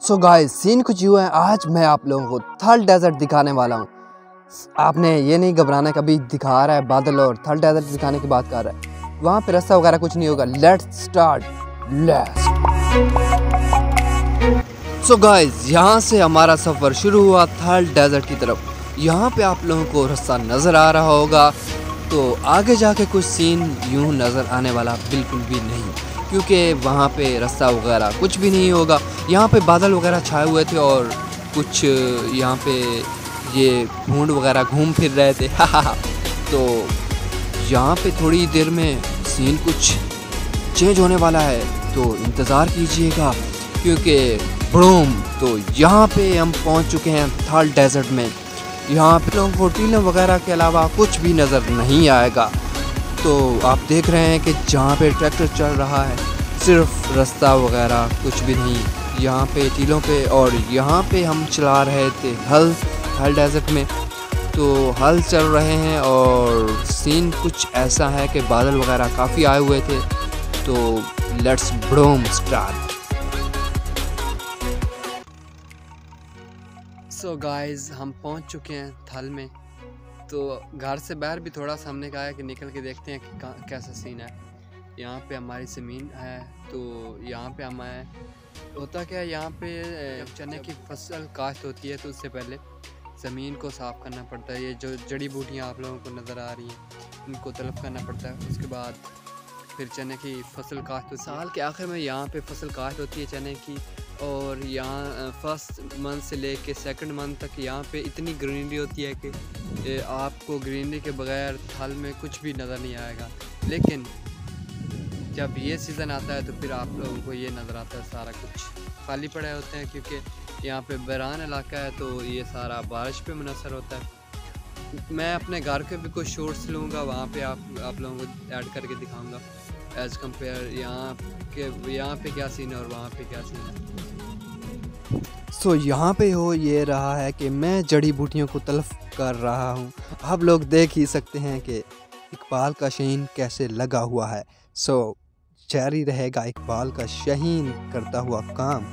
So guys scene कुछ यूँ है। आज मैं आप लोगों को थल डेजर्ट दिखाने वाला हूँ। आपने ये नहीं घबराना, कभी दिखा रहा है बादल और थल डेजर्ट दिखाने की बात कर रहा है। वहाँ पे रास्ता वगैरह कुछ नहीं होगा। Let's start. सो गाइस यहाँ से हमारा सफ़र शुरू हुआ थल डेजर्ट की तरफ। यहाँ पे आप लोगों को रास्ता नज़र आ रहा होगा। तो आगे जाके कुछ सीन यूँ नज़र आने वाला बिल्कुल भी नहीं, क्योंकि वहाँ पे रास्ता वगैरह कुछ भी नहीं होगा। यहाँ पे बादल वगैरह छाए हुए थे और कुछ यहाँ पे ये भूंड वगैरह घूम फिर रहे थे। तो यहाँ पे थोड़ी देर में सीन कुछ चेंज होने वाला है, तो इंतज़ार कीजिएगा। क्योंकि बूम, तो यहाँ पे हम पहुँच चुके हैं थल डेजर्ट में। यहाँ पे लोगों को टीलों वगैरह के अलावा कुछ भी नज़र नहीं आएगा। तो आप देख रहे हैं कि जहाँ पे ट्रैक्टर चल रहा है, सिर्फ रास्ता वगैरह कुछ भी नहीं यहाँ पे टीलों पे। और यहाँ पे हम चला रहे थे हल डेजर्ट में, तो हल चल रहे हैं और सीन कुछ ऐसा है कि बादल वगैरह काफ़ी आए हुए थे। तो let's broom start. So guys हम पहुँच चुके हैं थल में। तो घर से बाहर भी थोड़ा सामने का है कि निकल के देखते हैं कि कैसा सीन है। यहाँ पे हमारी ज़मीन है, तो यहाँ पे हम आए। होता क्या है, यहाँ पे जब चने की फसल काश्त होती है तो उससे पहले ज़मीन को साफ़ करना पड़ता है। ये जो जड़ी बूटियाँ आप लोगों को नज़र आ रही हैं, इनको तलब करना पड़ता है। उसके बाद फिर चने की फसल काश्त होती है। साल के आखिर में यहाँ पे फसल काश्त होती है चने की। और यहाँ फर्स्ट मंथ से लेके सेकंड मंथ तक यहाँ पे इतनी ग्रीनरी होती है कि आपको ग्रीनरी के बगैर थल में कुछ भी नज़र नहीं आएगा। लेकिन जब ये सीज़न आता है तो फिर आप लोगों को ये नज़र आता है सारा कुछ खाली पड़े होते हैं, क्योंकि यहाँ पे बरान इलाका है, तो ये सारा बारिश पे मुनसर होता है। मैं अपने घर के भी कुछ शॉट्स लूँगा, वहाँ पे आप लोगों को ऐड करके दिखाऊँगा एज़ कम्पेयर यहाँ पे क्या सीन है और वहाँ पे क्या सीन है। सो यहाँ पे हो ये रहा है कि मैं जड़ी बूटियों को तलब कर रहा हूँ। आप लोग देख ही सकते हैं कि इकबाल का शहीन कैसे लगा हुआ है। सो जारी रहेगा इकबाल का शहीन करता हुआ काम।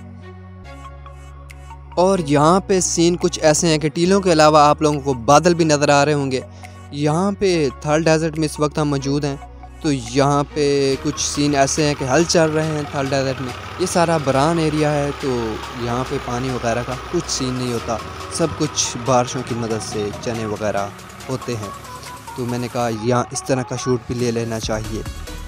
और यहाँ पे सीन कुछ ऐसे हैं कि टीलों के अलावा आप लोगों को बादल भी नज़र आ रहे होंगे। यहाँ पे थल डेजर्ट में इस वक्त हम मौजूद हैं। तो यहाँ पे कुछ सीन ऐसे हैं कि हल चल रहे हैं थल डेजर्ट में। ये सारा बरान एरिया है, तो यहाँ पे पानी वगैरह का कुछ सीन नहीं होता। सब कुछ बारिशों की मदद से चने वगैरह होते हैं। तो मैंने कहा यहाँ इस तरह का शूट भी ले लेना चाहिए।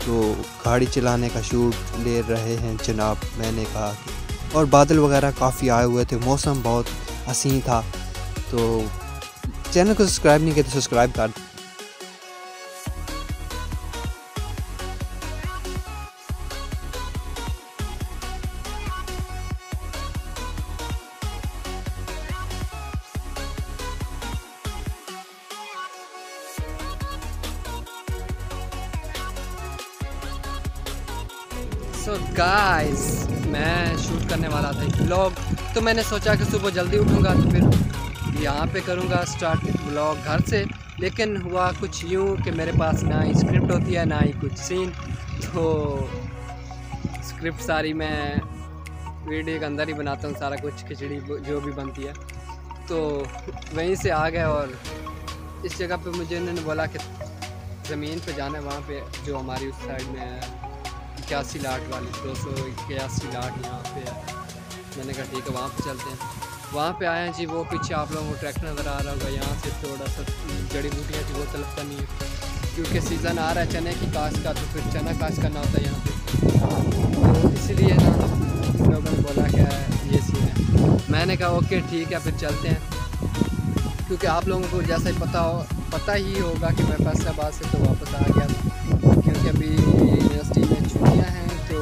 तो गाड़ी चलाने का शूट ले रहे हैं जनाब, मैंने कहा कि। और बादल वगैरह काफ़ी आए हुए थे, मौसम बहुत हसीन था। तो चैनल को सब्सक्राइब नहीं किया तो सब्सक्राइब कर। सो गाइस मैं शूट करने वाला था एक ब्लॉग, तो मैंने सोचा कि सुबह जल्दी उठूँगा तो फिर यहाँ पे करूँगा स्टार्ट ब्लॉग घर से। लेकिन हुआ कुछ यूँ कि मेरे पास ना ही स्क्रिप्ट होती है ना ही कुछ सीन। तो स्क्रिप्ट सारी मैं वीडियो के अंदर ही बनाता हूँ, सारा कुछ खिचड़ी जो भी बनती है। तो वहीं से आ गए और इस जगह पे मुझे उन्होंने बोला कि ज़मीन पे जाना है, वहाँ पे जो हमारी उस साइड में है 81 लाट वाली 281 लाट यहाँ पे है। मैंने कहा ठीक है वहाँ पे चलते हैं। वहाँ पे आए हैं जी। वो पीछे आप लोगों को ट्रैक्टर नज़र आ रहा होगा। यहाँ से थोड़ा सा जड़ी बूटियाँ की वो तलब करनी है, क्योंकि सीज़न आ रहा है चने की काश्त का, तो फिर चना काश्त करना होता है यहाँ पे। तो इसीलिए ना लोगों ने बोला कि ये सीन है। मैंने कहा ओके ठीक है फिर चलते हैं, क्योंकि आप लोगों को जैसा ही पता ही होगा कि मैं फैसलाबाद से तो वापस आ गया था, क्योंकि अभी यूनिवर्सिटी में छुट्टियां हैं। तो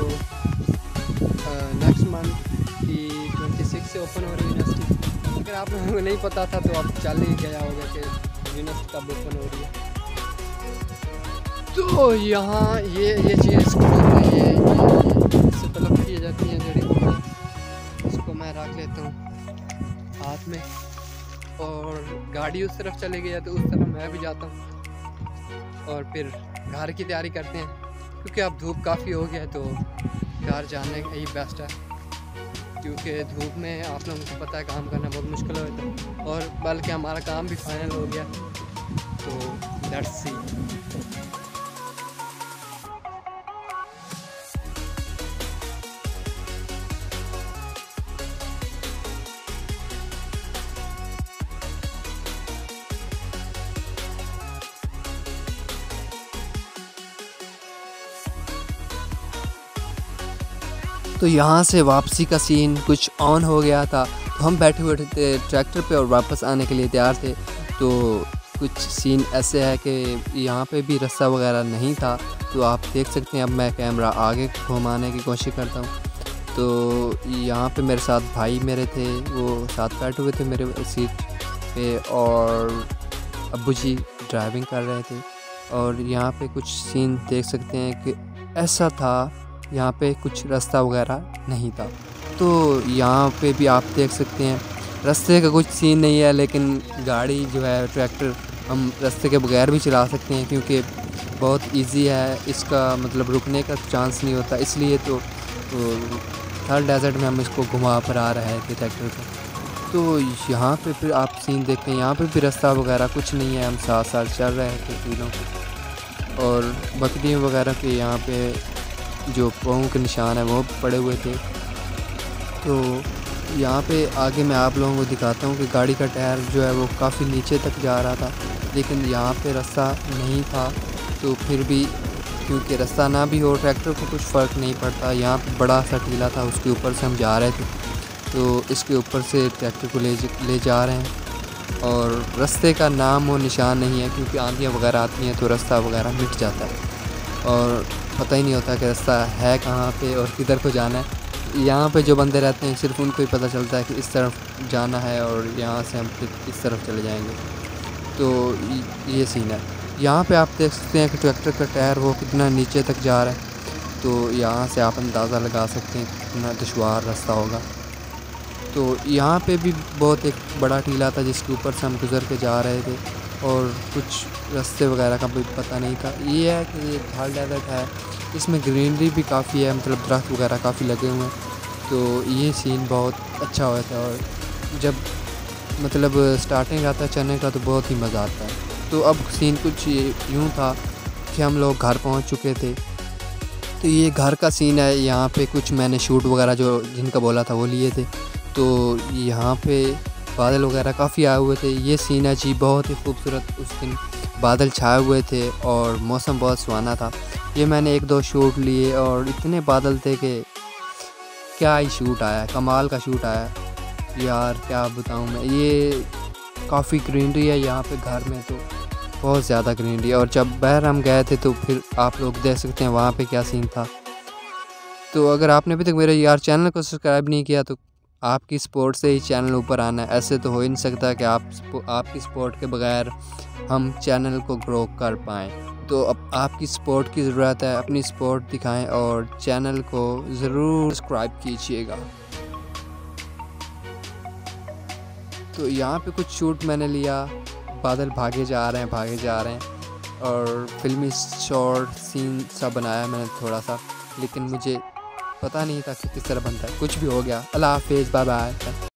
नेक्स्ट मंथ की 26 से ओपन हो रही है यूनिवर्सिटी। अगर आप लोगों को नहीं पता था तो अब चल ही गया होगा कि यूनिवर्सिटी कब ओपन हो रही है। तो यहाँ ये चीज़ इससे तलब की जाती हैं जड़ी बूटियाँ। इसको मैं रख लेता हूँ हाथ में, और गाड़ी उस तरफ चले गई है तो उस तरफ मैं भी जाता हूँ। और फिर घर की तैयारी करते हैं, क्योंकि अब धूप काफ़ी हो गया है, तो घर जाने का ही बेस्ट है। क्योंकि धूप में आप लोगों को पता है काम करना बहुत मुश्किल होता है, और बल्कि हमारा काम भी फाइनल हो गया। तो लेट्स सी। तो यहाँ से वापसी का सीन कुछ ऑन हो गया था, तो हम बैठे हुए थे ट्रैक्टर पे और वापस आने के लिए तैयार थे। तो कुछ सीन ऐसे है कि यहाँ पे भी रास्ता वगैरह नहीं था, तो आप देख सकते हैं। अब मैं कैमरा आगे घुमाने की कोशिश करता हूँ। तो यहाँ पे मेरे साथ भाई मेरे थे, वो साथ बैठे हुए थे मेरे सीट पे, और अब्बू जी ड्राइविंग कर रहे थे। और यहाँ पे कुछ सीन देख सकते हैं कि ऐसा था, यहाँ पे कुछ रास्ता वगैरह नहीं था। तो यहाँ पे भी आप देख सकते हैं रास्ते का कुछ सीन नहीं है, लेकिन गाड़ी जो है ट्रैक्टर हम रास्ते के बगैर भी चला सकते हैं, क्योंकि बहुत इजी है, इसका मतलब रुकने का चांस नहीं होता। इसलिए तो थर्ड डेजर्ट में हम इसको घुमा फिरा रहे थे ट्रैक्टर को। तो यहाँ पे फिर आप सीन देखें, यहाँ पे भी रास्ता वगैरह कुछ नहीं है। हम साथ साथ चल रहे थे तीनों को, और बकरियों वगैरह के यहाँ पे जो पाँव के निशान है वो पड़े हुए थे। तो यहाँ पे आगे मैं आप लोगों को दिखाता हूँ कि गाड़ी का टायर जो है वो काफ़ी नीचे तक जा रहा था, लेकिन यहाँ पे रास्ता नहीं था। तो फिर भी क्योंकि रास्ता ना भी हो, ट्रैक्टर को कुछ फ़र्क नहीं पड़ता। यहाँ पे बड़ा सा टीला था, उसके ऊपर से हम जा रहे थे। तो इसके ऊपर से ट्रैक्टर को ले जा रहे हैं, और रास्ते का नाम और निशान नहीं है, क्योंकि आंधियाँ वगैरह आती हैं तो रास्ता वगैरह मिट जाता है, और पता ही नहीं होता कि रास्ता है कहाँ पे और किधर को जाना है। यहाँ पे जो बंदे रहते हैं सिर्फ उनको ही पता चलता है कि इस तरफ जाना है, और यहाँ से हम फिर इस तरफ चले जाएंगे। तो ये सीन है। यहाँ पे आप देख सकते हैं कि ट्रैक्टर का टायर वो कितना नीचे तक जा रहा है। तो यहाँ से आप अंदाज़ा लगा सकते हैं कितना दुश्वार रास्ता होगा। तो यहाँ पे भी बहुत एक बड़ा टीला था जिसके ऊपर से हम गुज़र के जा रहे थे, और कुछ रास्ते वगैरह का भी पता नहीं था। ये है कि ये थाल डेजर्ट है, इसमें ग्रीनरी भी काफ़ी है, मतलब दरख्त वगैरह काफ़ी लगे हुए हैं। तो ये सीन बहुत अच्छा हुआ था, और जब मतलब स्टार्टिंग आता है चलने का तो बहुत ही मज़ा आता है। तो अब सीन कुछ यूँ था कि हम लोग घर पहुंच चुके थे। तो ये घर का सीन है। यहाँ पे कुछ मैंने शूट वगैरह जो जिनका बोला था वो लिए थे। तो यहाँ पे बादल वगैरह काफ़ी आए हुए थे। ये सीन है जी, बहुत ही खूबसूरत। उस दिन बादल छाए हुए थे और मौसम बहुत सुहाना था। ये मैंने 1-2 शूट लिए, और इतने बादल थे कि क्या ही शूट आया, कमाल का शूट आया यार, क्या बताऊँ मैं। ये काफ़ी ग्रीनरी है यहाँ पे घर में, तो बहुत ज़्यादा ग्रीनरी। और जब बाहर हम गए थे तो फिर आप लोग देख सकते हैं वहाँ पे क्या सीन था। तो अगर आपने अभी तक मेरे यार चैनल को सब्सक्राइब नहीं किया तो आपकी सपोर्ट से ही चैनल ऊपर आना है। ऐसे तो हो ही नहीं सकता कि आपकी सपोर्ट के बगैर हम चैनल को ग्रो कर पाएँ। तो अब आपकी सपोर्ट की ज़रूरत है, अपनी सपोर्ट दिखाएं और चैनल को ज़रूर सब्सक्राइब कीजिएगा। तो यहाँ पे कुछ शूट मैंने लिया, बादल भागे जा रहे हैं, और फिल्मी शॉर्ट सीन सा बनाया मैंने थोड़ा सा, लेकिन मुझे पता नहीं था कि किस तरह बनता है। कुछ भी हो गया। अल्लाह हाफिज़, बाय बाय।